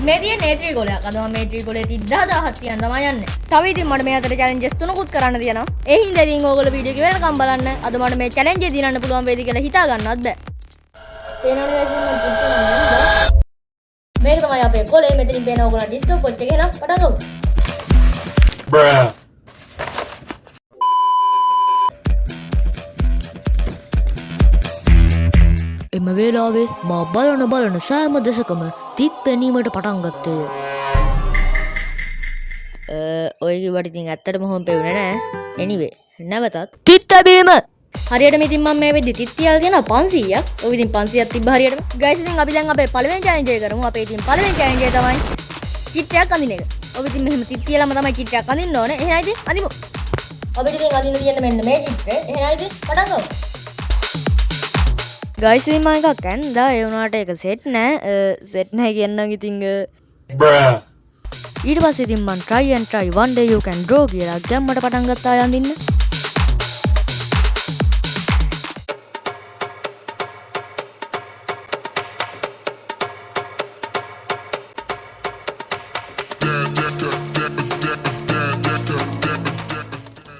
මේ තියෙන නේත්‍රි ගෝලයක්. අද මම මේ ත්‍රි ගෝලේ 30000ක් තියන්න තමයි යන්නේ. තව ඉතින් මට මේ අතර චැලෙන්ජස් තුනකුත් කරන්න තියෙනවා. ඒ හින්දා ඉතින් ඕගොල්ලෝ වීඩියෝ එක වෙනකම් බලන්න. අද මට මේ චැලෙන්ජ් එක දිනන්න පුළුවන් වේද කියලා හිතා ගන්නවත් බෑ. පේනවනේ guys මම චිත්ත නෑ. මේක තමයි අපේ ගෝලේ. මෙතනින් පේන ඕගොල්ලෝ ඩිස්ටෝප් කොච් එක එහෙනම් පටන් ගමු. Bruh. එම වේලාවේ මා බලන සෑම දෙසකම තිත් පෙනීමට පටන් ගත්තේ. ඔය කිව්වට ඉතින් ඇත්තටම හොම් පෙවුනේ නෑ. anyway නැවතත් තිත් ලැබීම. හරියටම ඉතින් මම මේ වෙද්දි තිත් තියලා තියෙනවා 500ක්. ඔය ඉතින් 500ක් තිබ්බ හරියටම. guys ඉතින් අපි දැන් අපේ පළවෙනි challenge එක කරමු. අපේ ඉතින් පළවෙනි challenge එක තමයි චිත්‍රයක් අඳින එක. ඔබ ඉතින් මෙහෙම තිත් තියලාම තමයි චිත්‍රයක් අඳින්න ඕනේ. එහෙනම් ඉතින් අඳිමු. අපිට ඉතින් අඳින්න තියෙන මෙන්න මේ චිත්‍රය. එහෙනම් ඉතින් පටන් ගමු. ගයිස් ඉතින් මම එකක් ඇන්දා. ඒ වුණාට ඒක සෙට් නෑ. සෙට් නෑ කියන්නම් ඉතින් Bruh. ඊට පස්සේ ඉතින් මම try one day you can draw කියලා ගැම්මට පටන් ගත්තා යන්දින්න.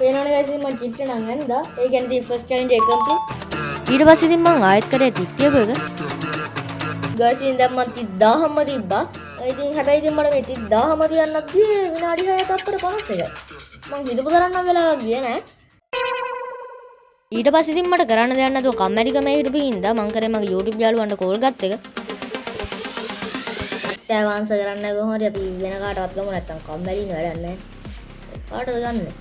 පේනවනේ guys ඉතින් මම චිත්‍ර නම් ඇන්දා. ඒ කියන්නේ ඉතින් first challenge එක complete. ඊට පස්සේ ඉතින් මම ආයෙත් කරේ තිත් තියපු එක. guys ඉතින් දැන් මම 30000ම තිබ්බා. ඉතින් හැබැයි ඉතින් මට මේ 30000ම තියන්නත් ගියේ විනාඩි 6 තප්පර 51යි. මම හිතපු තරම් නම් වෙලාවක් ගියේ නෑ. ඊට පස්සේ ඉතින් මට කරන්න දෙයක් නැතුව කම්මැලිකම හිටපු හින්දා මං කරේ මගේ YouTube යාළුවන්ට කෝල් ගත්ත එක. ටෑවන්ස කරන්න කොහොම හරි අපි වෙන කාටවත් ගමු නැත්තම් කම්මැලිනේ වැඩක් නෑ. කාටද ගන්නෙ?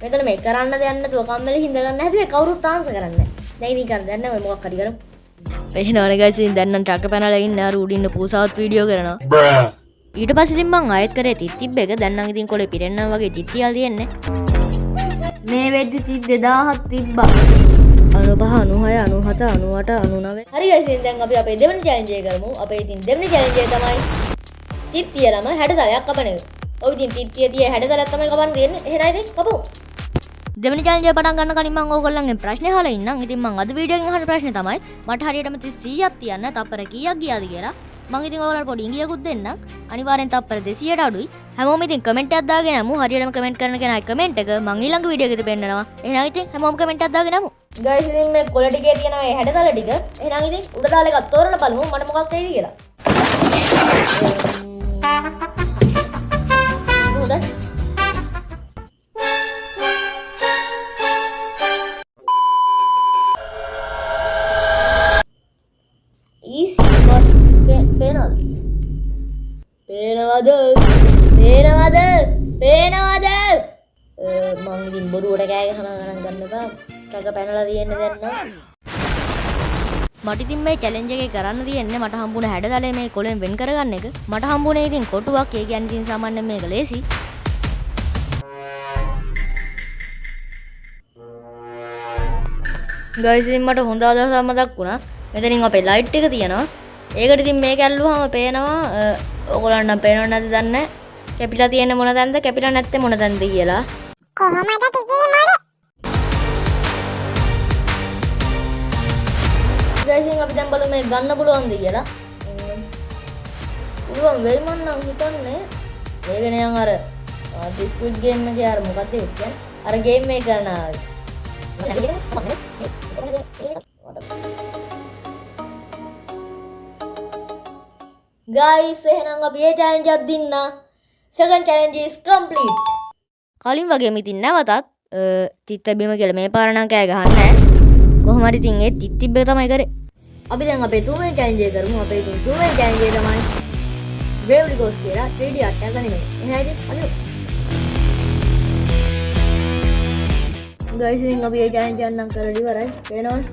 මෙතන මේ කරන්න දෙයක් නැතුව කම්මැලි හින්දා ගන්න හැදුවේ කවුරුත් ආන්සර් කරන්නේ නෑ. දැන් ඉතින් කරන්න දෙයක් නෑ ඔය මොකක් හරි කරමු. එහෙනවනේ ගයිස් ඉතින් දැන් නම් ට්‍රක් පැනලා ඉන්න අර උඩින්න පූසාවත් වීඩියෝ කරනවා. Bruh. ඊට පස්සේ ඉතින් මං ආයෙත් කරේ තිත් තිබ්බ එක. දැන් නම් ඉතින් කොලේ පිරෙන්නා වගේ තිත් තියලා තියෙන්නේ. මේ වෙද්දි 2000ක් තිබ්බා. 95 96 97 98 99. හරි guys ඉතින් දැන් අපි අපේ දෙවෙනි challenge එක කරමු. අපේ ඉතින් දෙවෙනි challenge එක තමයි තිත් තියලම 60 තලයක් කපන එක. ඔව් ඉතින් තිත් තිය 60 තලයක් තමයි කපන්න තියෙන්නේ. එහෙනම් ඉතින් කපමු. දෙවෙනි challenge එක පටන් ගන්න කලින් මම ඕගොල්ලන්ගෙන් ප්‍රශ්න අහලා ඉන්නම්. ඉතින් මම අද වීඩියෝ එකෙන් අහන ප්‍රශ්නේ තමයි මට හරියටම 30ක් තියන්න තප්පර කීයක් ගියාද කියලා. මම ඉතින් ඔයාලට පොඩි ඉඟියකුත් දෙන්නම්. අනිවාර්යෙන් තප්පර 200ට අඩුයි. හැමෝම ඉතින් කමෙන්ට් එකක් දාගෙන යමු. හරියටම කමෙන්ට් කරන කෙනාගේ කමෙන්ට් එක මම ඊළඟ වීඩියෝ එකේදී පෙන්නනවා. එහෙනම් ඉතින් හැමෝම කමෙන්ට් එකක් දාගෙන යමු. guys ඉතින් මේ කොළ ටිකේ තියෙන මේ 60 තල ටික එහෙනම් ඉතින් උඩ දාලා එකක් තෝරන බලමු මට මොකක් වෙයිද කියලා. හොඳයි. easy පේනවද? මං ඉතින් බොරුවට කෑ ගහනවා ගණන් ගන්න එපා. ටක පැනලා තියෙන්නේ දැන් නම්. මට ඉතින් මේ challenge එකේ කරන්න තියෙන්නේ මට හම්බුන 60 තලයේ මේ කොලෙන් වෙන් කරගන්න එක. මට හම්බුනේ ඉතින් කොටුවක්. ඒ කියන්නේ ඉතින් සාමාන්‍යයෙන් මේක ලේසි. guys ඉතින් මට හොඳ අදහසක් මතක් වුණා. මෙතනින් අපේ ලයිට් එක තියෙනවා. ඒකට ඉතින් මේක ඇල්ලුවාම පේනවා ඔයගොල්ලන්ට නම් පේනවද නැද්ද දන්නේ නැහැ. කැපිලා තියෙන මොන තැනද කැපිලා නැත්තේ මොන තැනද කියලා. කොහොමද ටිකේ මොල? guys ඉතින් අපි දැන් බලමු මේ ගන්න පුළුවන්ද කියලා. පුළුවන් වෙයි මන් නම් හිතන්නේ. මේක නිකන් අර ස්ක්විඩ් ගේම් එකේ අර මොකක්ද කියන්නේ? අර ගේම් එක කරන guys එහෙනම් අපි මේ challenge එකක් දින්න. second challenge is complete. කලින් වගේම ඉතින් නැවතත් තිත් ලැබීම කියලා මේ පාර නම් කෑ ගහන්නේ නැහැ. කොහොම හරි ඉතින් ඒ තිත් තිබ්බ එක තමයි කරේ. අපි දැන් අපේ තුන්වෙනි challenge එක කරමු. අපේ ඉතින් තුන්වෙනි challenge එක තමයි Bravely Ghost කියලා 3D art එකක් ගන්න එක. එහෙනම් ඉතින් අනිත් guys ඉතින් අපි මේ challenge එක නම් කරලා ඉවරයි. පේනවද?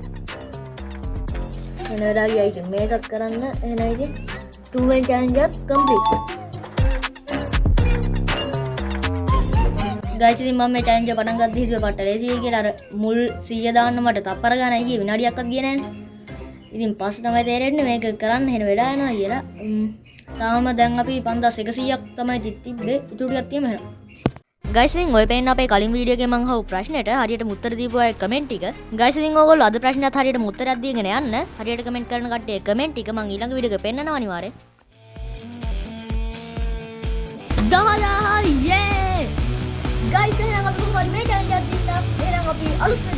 එන වෙලාව ගියා ඉතින් මේකත් කරන්න. එහෙනම් ඉතින් තුන්වෙනි challenge එක complete. guys ඉතින් මම මේ challenge එක පටන් ගත්තේ හිතුවේ පට්ට ලේසියි කියලා. අර මුල් 100 දාන්න මට තප්පර ගණන් ගියේ විනාඩියක්වත් ගියේ නැහැ. ඉතින් පස්සේ තමයි තේරෙන්නේ මේක කරන්න වෙන වෙලා යනවා කියලා. තාම දැන් අපි 5100ක් තමයි තිබ්බේ. ඉතුරු ටිකක් තියෙම වෙනවා. ගයිස් ඉතින් ඔය පේන්න අපේ කලින් වීඩියෝ එකේ මං අහපු ප්‍රශ්නෙට හරියටම උත්තර දීපු අය කමෙන්ට් ටික. ගයිස් ඉතින් ඕගොල්ලෝ අද ප්‍රශ්නත් හරියටම උත්තරයක් දීගෙන යන්න. හරියට කමෙන්ට් කරන කට්ටිය කමෙන්ට් ටික මං ඊළඟ වීඩියෝ එකේ පෙන්නනවා අනිවාර්යෙන්. 10000 යේ! ගයිස් එහෙනම් අපි කොහොමද මේ challenge එක දින්න? එහෙනම් අපි අලුත්